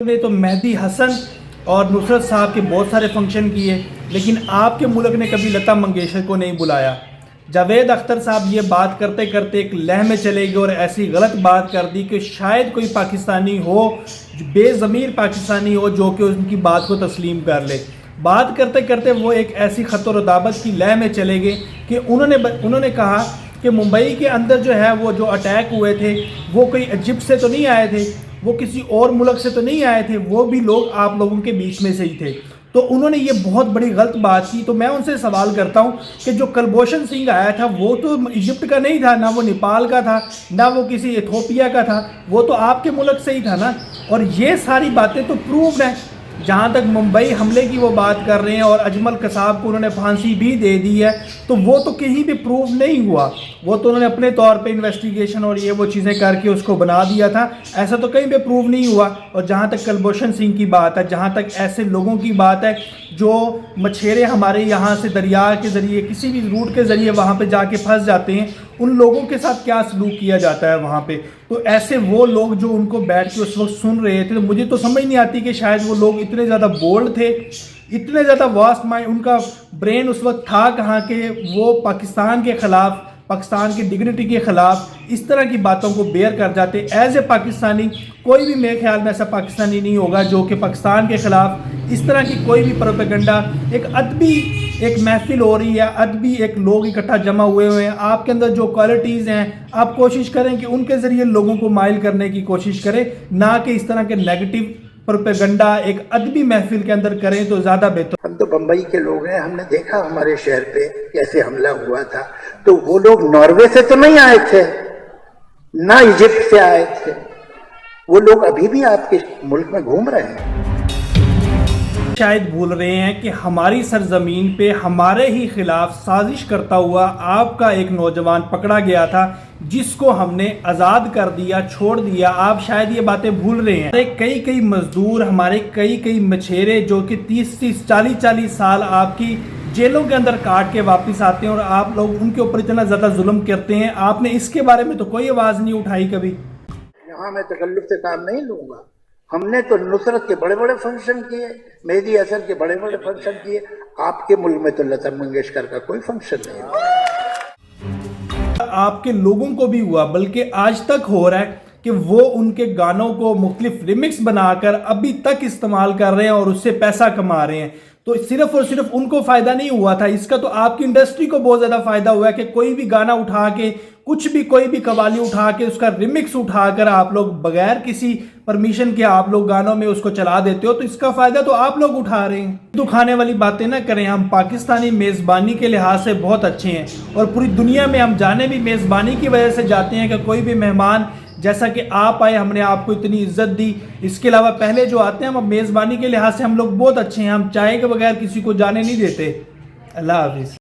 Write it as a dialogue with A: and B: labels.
A: نے تو مہدی حسن اور نصرت صاحب کے بہت سارے فنکشن کیے، لیکن آپ کے ملک نے کبھی لتا منگیشکر کو نہیں بلایا۔ جاوید اختر صاحب یہ بات کرتے کرتے ایک لہ میں چلے گئے اور ایسی غلط بات کر دی کہ شاید کوئی پاکستانی ہو، بے ضمیر پاکستانی ہو، جو کہ ان کی بات کو تسلیم کر لے۔ بات کرتے کرتے وہ ایک ایسی خط و ردابت کی لہ میں چلے گئے کہ انہوں نے کہا کہ ممبئی کے اندر جو ہے وہ جو اٹیک ہوئے تھے وہ کوئی ایجپٹ سے تو نہیں آئے تھے، وہ کسی اور ملک سے تو نہیں آئے تھے، وہ بھی لوگ آپ لوگوں کے بیچ میں سے ہی تھے۔ تو انہوں نے یہ بہت بڑی غلط بات کی۔ تو میں ان سے سوال کرتا ہوں کہ جو کلبھوشن سنگھ آیا تھا وہ تو ایجپٹ کا نہیں تھا، نہ وہ نیپال کا تھا، نہ وہ کسی ایتھوپیا کا تھا، وہ تو آپ کے ملک سے ہی تھا نا۔ اور یہ ساری باتیں تو پروفڈ ہیں۔ جہاں تک ممبئی حملے کی وہ بات کر رہے ہیں اور اجمل قصاب کو انہوں نے پھانسی بھی دے دی ہے، تو وہ تو کہیں بھی پروف نہیں ہوا، وہ تو انہوں نے اپنے طور پہ انویسٹیگیشن اور یہ وہ چیزیں کر کے اس کو بنا دیا تھا، ایسا تو کہیں پہ پروف نہیں ہوا۔ اور جہاں تک کلبھوشن سنگھ کی بات ہے، جہاں تک ایسے لوگوں کی بات ہے جو مچھیرے ہمارے یہاں سے دریا کے ذریعے کسی بھی روٹ کے ذریعے وہاں پہ جا کے پھنس جاتے ہیں، ان لوگوں کے ساتھ کیا سلوک کیا جاتا ہے وہاں پہ، تو ایسے وہ لوگ جو ان کو بیٹھ کے اس وقت سن رہے تھے، تو مجھے تو سمجھ نہیں آتی کہ شاید وہ لوگ اتنے زیادہ بولڈ تھے، اتنے زیادہ واسٹ مائنڈ، ان کا برین اس وقت تھا کہاں کہ وہ پاکستان کے خلاف، پاکستان کی ڈگنیٹی کے خلاف اس طرح کی باتوں کو بیئر کر جاتے۔ ایز اے پاکستانی کوئی بھی میرے خیال میں ایسا پاکستانی نہیں ہوگا جو کہ پاکستان کے خلاف اس طرح کی کوئی بھی پروپیگنڈا، ایک ادبی ایک محفل ہو رہی ہے، ادبی ایک لوگ اکٹھا جمع ہوئے ہیں، آپ کے اندر جو کوالٹیز ہیں آپ کوشش کریں کہ ان کے ذریعے لوگوں کو مائل کرنے کی کوشش کریں، نہ کہ اس طرح کے نیگیٹو پروپیگنڈا ایک ادبی محفل کے اندر کریں تو زیادہ بہتر۔
B: ہم تو بمبئی کے لوگ ہیں، ہم نے دیکھا ہمارے شہر پہ کیسے حملہ ہوا تھا، تو وہ لوگ ناروے سے تو نہیں آئے تھے، نہ ایجپٹ سے آئے تھے، وہ لوگ ابھی بھی آپ کے ملک میں گھوم رہے ہیں۔
A: شاید بھول رہے ہیں کہ ہماری سرزمین پہ ہمارے ہی خلاف سازش کرتا ہوا آپ کا ایک نوجوان پکڑا گیا تھا، جس کو ہم نے آزاد کر دیا، چھوڑ دیا۔ آپ شاید یہ باتیں بھول رہے ہیں۔ ہمارے کئی مزدور، ہمارے کئی مچھیرے جو کہ 30-40 سال آپ کی جیلوں کے اندر کاٹ کے واپس آتے ہیں، اور آپ لوگ ان کے اوپر اتنا زیادہ ظلم کرتے ہیں، آپ نے اس کے بارے میں تو کوئی آواز نہیں اٹھائی کبھی۔
B: یہاں میں تکلف سے کام نہیں لوں گا۔ ہم نے تو نصرت کے بڑے بڑے فنکشن کیے، مہدی حسن کے بڑے بڑے فنکشن کیے، آپ کے ملک میں تو لتا منگیشکر کا کوئی فنکشن نہیں ہوا۔
A: آپ کے لوگوں کو بھی ہوا، بلکہ آج تک ہو رہا ہے کہ وہ ان کے گانوں کو مختلف ریمکس بنا کر ابھی تک استعمال کر رہے ہیں اور اس سے پیسہ کما رہے ہیں۔ تو صرف اور صرف ان کو فائدہ نہیں ہوا تھا، اس کا تو آپ کی انڈسٹری کو بہت زیادہ فائدہ ہوا ہے کہ کوئی بھی گانا اٹھا کے، کوئی بھی قوالی اٹھا کے، اس کا ریمکس اٹھا کر آپ لوگ بغیر کسی پرمیشن کے آپ لوگ گانوں میں اس کو چلا دیتے ہو، تو اس کا فائدہ تو آپ لوگ اٹھا رہے ہیں۔ تو کھانے والی باتیں نہ کریں، ہم پاکستانی میزبانی کے لحاظ سے بہت اچھے ہیں، اور پوری دنیا میں ہم جانے بھی میزبانی کی وجہ سے جاتے ہیں کہ کوئی بھی مہمان جیسا کہ آپ آئے، ہم نے آپ کو اتنی عزت دی۔ اس کے علاوہ پہلے جو آتے ہیں، ہم میزبانی کے لحاظ سے ہم لوگ بہت اچھے ہیں، ہم چائے کے بغیر کسی کو جانے نہیں دیتے۔ اللہ حافظ۔